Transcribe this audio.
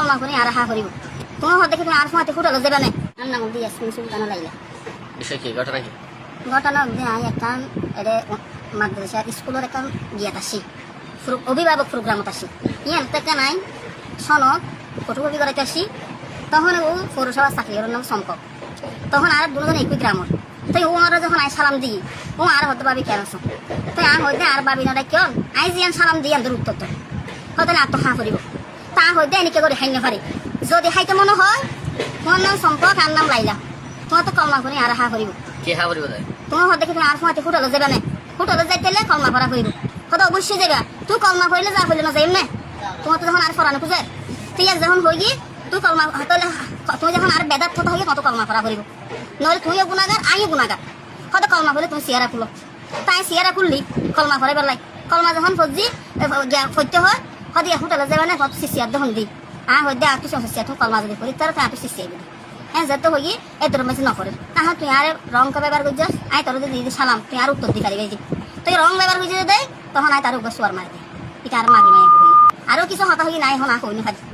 কলমা করে আর হা করিব তোমার হতে দেখি তুমি আর সময় হোটেলে যাবে না আর নাম দিয়ে ইয়াসমিন সুলতানা লাইলা বিষয় কি ঘটনা কি ঘটনা আমি একটা এটা মাদ্রাসা স্কুলের একটা গিয়াত আসি অভিভাবক প্রোগ্রামত আসি ইয়ান থেকে নাই সনদ ফটোকপি করাইতে আসি তখন ও পৌরসভা চাকরি ওর নাম সম্পক তখন আর দুজন একই গ্রামের তাই ও আর যখন আই সালাম দিই ও আর হতে পাবি কেন তাই আর হইতে আর বাবি না কেন আই জিয়ান সালাম দিই আন্তর উত্তর তো হতে আর তো হাঁ করিব তা হইতে এনেকে করে হাইনে পারি যদি হাইতে মনে হয় তোমার নাম সম্পক আর নাম লাইলা তোমার তো কলমা করে আর হা করিব কি হা করিব তাই তোমার হতে দেখি তুমি আর সময় হোটেলে যাবে না হোটেলে যাইতে কলমা করা করিব হয়তো অবশ্যই যাবে তুই কলমা করিলে যা হইলে না যাই না তোমার তো যখন আর ফরানো খুঁজে তুই যখন হই গিয়ে তুই কলমা তাহলে তুমি যখন আর বেদার থতা হয়ে কত কলমা করা করিব নহলে তুইও গুণাগার আইও গুণাগার হয়তো কলমা করলে তুমি সিয়ারা খুলো তাই সিয়ারা খুললি কলমা করে বেলাই কলমা যখন ফজি ফইতে হয় হয়তো হোটেলে যাবে না কত সিয়ার যখন দিই হইতে আর কিছু সিয়ার তুমি কলমা যদি করি তাহলে তুই সিয়াই দিবি হ্যাঁ যেতে হই এত মেসি নকরে তাহলে তুই আর রং ব্যবহার করছিস আই তোর যদি সালাম তুই আর উত্তর দিতে পারিবি তুই রং ব্যবহার করছিস দেয় তখন আয় তার উপর সোয়ার মারি দেয় এটা আর মারি মারি আরও কিছু হতা হই নাই এখন আর কইনি খালি